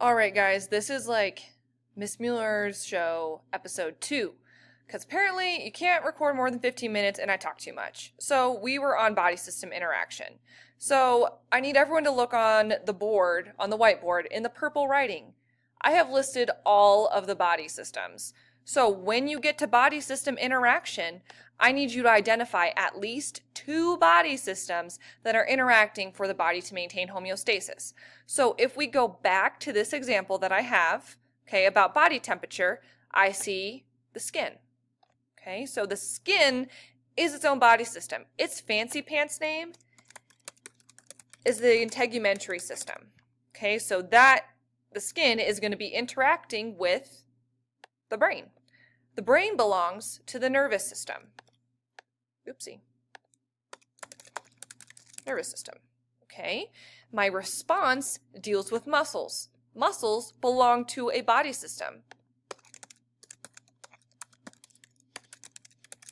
Alright guys, this is like Miss Mueller's show episode 2. Because apparently you can't record more than 15 minutes and I talk too much. So we were on body system interaction. So I need everyone to look on the board, on the whiteboard, in the purple writing. I have listed all of the body systems. So when you get to body system interaction, I need you to identify at least 2 body systems that are interacting for the body to maintain homeostasis. So if we go back to this example that I have, okay, about body temperature, I see the skin. Okay, so the skin is its own body system. Its fancy pants name is the integumentary system. Okay, so that the skin is going to be interacting with the brain. The brain belongs to the nervous system. Oopsie. Nervous system. Okay, my response deals with muscles. Muscles belong to a body system.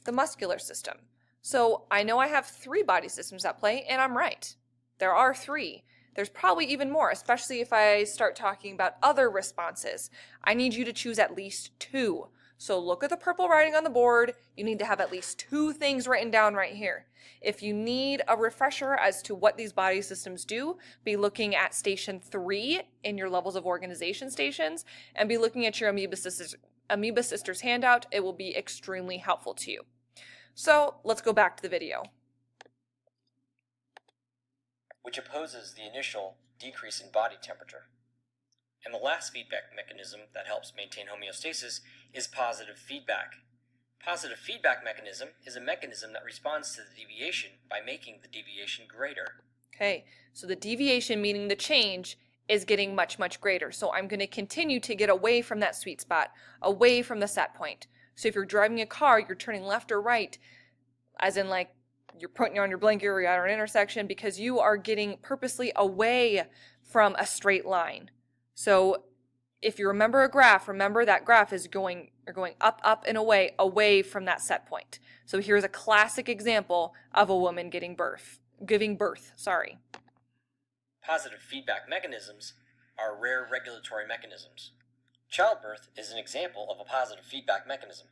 The muscular system. So I know I have 3 body systems at play, and I'm right. There are 3. There's probably even more, especially if I start talking about other responses. I need you to choose at least 2. So look at the purple writing on the board. You need to have at least 2 things written down right here. If you need a refresher as to what these body systems do, be looking at station 3 in your levels of organization stations, and be looking at your Amoeba Sisters handout. It will be extremely helpful to you. So let's go back to the video. Which opposes the initial decrease in body temperature. And the last feedback mechanism that helps maintain homeostasis is positive feedback. Positive feedback mechanism is a mechanism that responds to the deviation by making the deviation greater. Okay, so the deviation, meaning the change, is getting much, much greater. So I'm going to continue to get away from that sweet spot, away from the set point. So if you're driving a car, you're turning left or right, as in like you're putting on your blinker or you're at an intersection, because you are getting purposely away from a straight line. So if you remember a graph, remember that graph is going up, up, and away from that set point. So here's a classic example of a woman giving birth. Positive feedback mechanisms are rare regulatory mechanisms. Childbirth is an example of a positive feedback mechanism.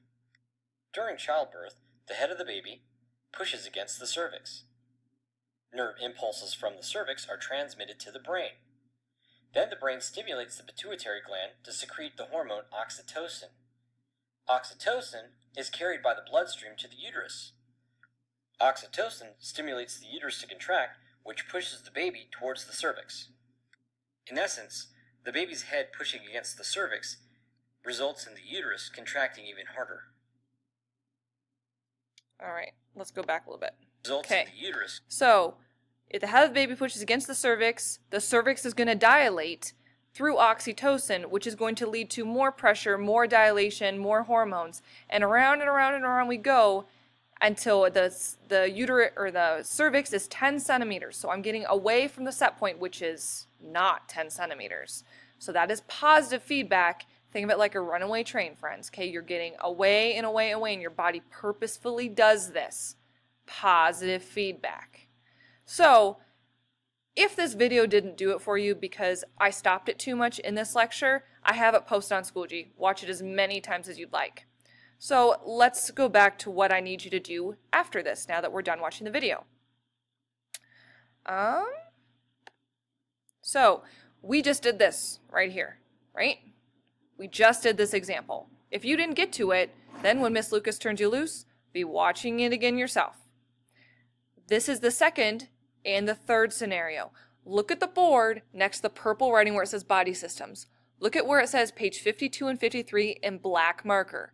During childbirth, the head of the baby pushes against the cervix. Nerve impulses from the cervix are transmitted to the brain. Then the brain stimulates the pituitary gland to secrete the hormone oxytocin. Oxytocin is carried by the bloodstream to the uterus. Oxytocin stimulates the uterus to contract, which pushes the baby towards the cervix. In essence, the baby's head pushing against the cervix results in the uterus contracting even harder. All right, let's go back a little bit. Results in the uterus. So if the head of the baby pushes against the cervix is going to dilate through oxytocin, which is going to lead to more pressure, more dilation, more hormones, and around and around and around we go until the uterus or the cervix is 10 centimeters. So I'm getting away from the set point, which is not 10 centimeters. So that is positive feedback. Think of it like a runaway train, friends. Okay, you're getting away and away and away, and your body purposefully does this. Positive feedback. So, if this video didn't do it for you because I stopped it too much in this lecture, I have it posted on Schoology. Watch it as many times as you'd like. So, let's go back to what I need you to do after this, now that we're done watching the video. So, we just did this right here, right? We just did this example. If you didn't get to it, then when Miss Lucas turns you loose, be watching it again yourself. This is the second and the third scenario. Look at the board next to the purple writing where it says body systems. Look at where it says page 52 and 53 in black marker.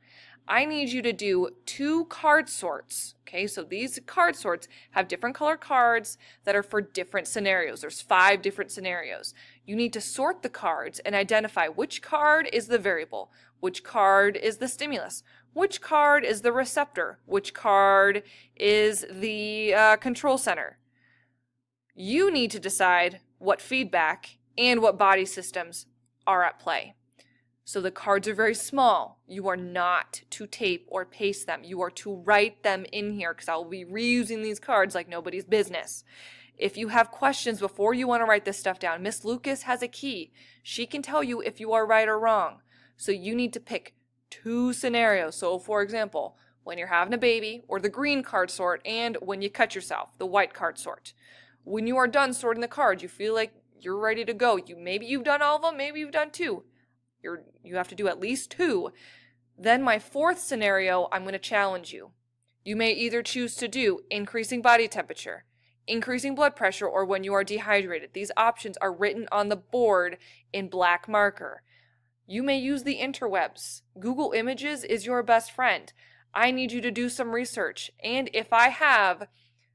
I need you to do 2 card sorts. Okay, so these card sorts have different color cards that are for different scenarios. There's 5 different scenarios. You need to sort the cards and identify which card is the variable, which card is the stimulus, which card is the receptor, which card is the control center. You need to decide what feedback and what body systems are at play. So the cards are very small. You are not to tape or paste them. You are to write them in here because I will be reusing these cards like nobody's business. If you have questions before you want to write this stuff down, Miss Lucas has a key. She can tell you if you are right or wrong. So you need to pick 2 scenarios. So for example, when you're having a baby, or the green card sort, and when you cut yourself, the white card sort. When you are done sorting the cards, you feel like you're ready to go. Maybe you've done all of them, maybe you've done 2. You have to do at least 2. Then my 4th scenario, I'm going to challenge you. You may either choose to do increasing body temperature, increasing blood pressure, or when you are dehydrated. These options are written on the board in black marker. You may use the interwebs. Google Images is your best friend. I need you to do some research. And if I have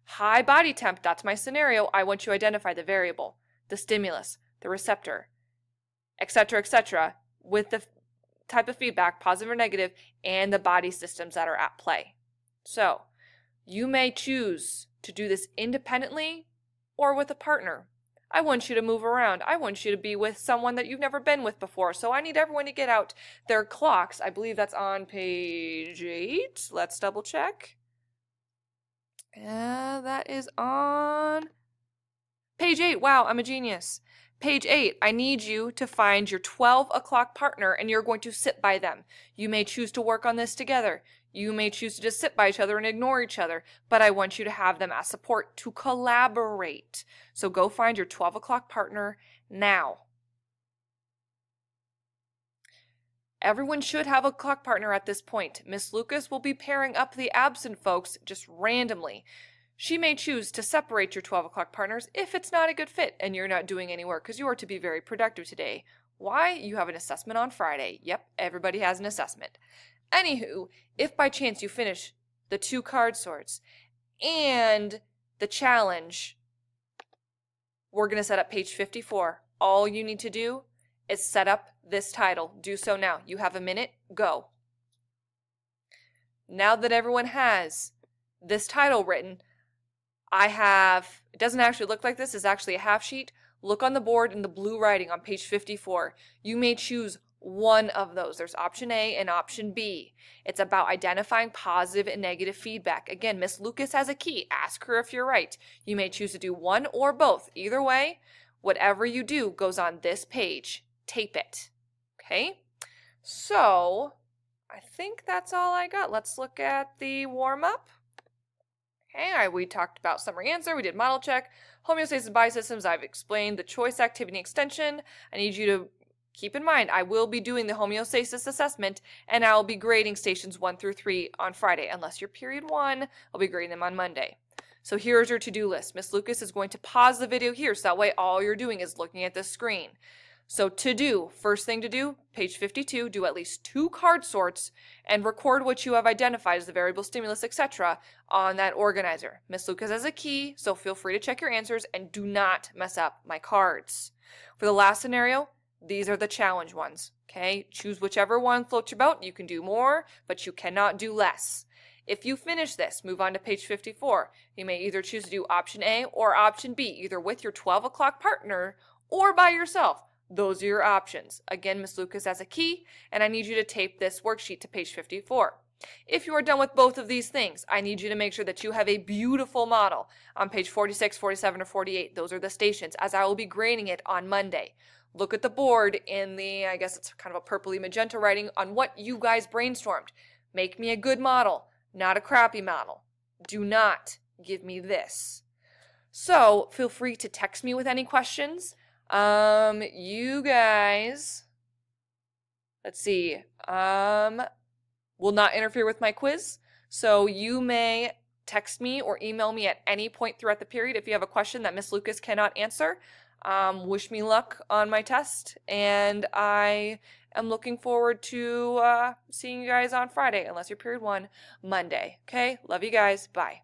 high body temp, that's my scenario, I want you to identify the variable, the stimulus, the receptor, etc., with the type of feedback, positive or negative, and the body systems that are at play. So, you may choose to do this independently or with a partner. I want you to move around. I want you to be with someone that you've never been with before. So I need everyone to get out their clocks. I believe that's on page 8. Let's double check. That is on page 8. Wow, I'm a genius. Page 8, I need you to find your 12 o'clock partner and you're going to sit by them. You may choose to work on this together. You may choose to just sit by each other and ignore each other, but I want you to have them as support to collaborate. So go find your 12 o'clock partner now. Everyone should have a clock partner at this point. Miss Lucas will be pairing up the absent folks just randomly. She may choose to separate your 12 o'clock partners if it's not a good fit and you're not doing any work because you are to be very productive today. Why? You have an assessment on Friday. Yep, everybody has an assessment. Anywho, if by chance you finish the 2 card sorts and the challenge, we're going to set up page 54. All you need to do is set up this title. Do so now. You have a minute. Go. Now that everyone has this title written, it doesn't actually look like this, it's actually a half sheet. Look on the board in the blue writing on page 54. You may choose one of those. There's option A and option B. It's about identifying positive and negative feedback. Again, Miss Lucas has a key. Ask her if you're right. You may choose to do one or both. Either way, whatever you do goes on this page. Tape it. Okay? So, I think that's all I got. Let's look at the warm-up. Okay, we talked about summary answer, we did model check, homeostasis body systems, I've explained the choice activity extension. I need you to keep in mind, I will be doing the homeostasis assessment and I will be grading stations 1 through 3 on Friday. Unless you're period 1, I'll be grading them on Monday. So here's your to-do list. Miss Lucas is going to pause the video here so that way all you're doing is looking at the screen. So to do, first thing to do, page 52, do at least 2 card sorts and record what you have identified as the variable stimulus, etc. on that organizer. Miss Lucas has a key, so feel free to check your answers and do not mess up my cards. For the last scenario, these are the challenge ones, okay? Choose whichever one floats your boat. You can do more, but you cannot do less. If you finish this, move on to page 54. You may either choose to do option A or option B, either with your 12 o'clock partner or by yourself. Those are your options. Again, Miss Lucas has a key, and I need you to tape this worksheet to page 54. If you are done with both of these things, I need you to make sure that you have a beautiful model on page 46, 47, or 48. Those are the stations, as I will be grading it on Monday. Look at the board in the, I guess it's kind of a purpley magenta writing on what you guys brainstormed. Make me a good model, not a crappy model. Do not give me this. So feel free to text me with any questions. You guys, let's see, will not interfere with my quiz. So you may text me or email me at any point throughout the period if you have a question that Miss Lucas cannot answer. Wish me luck on my test, and I am looking forward to seeing you guys on Friday, unless you're period 1, Monday. Okay? Love you guys. Bye.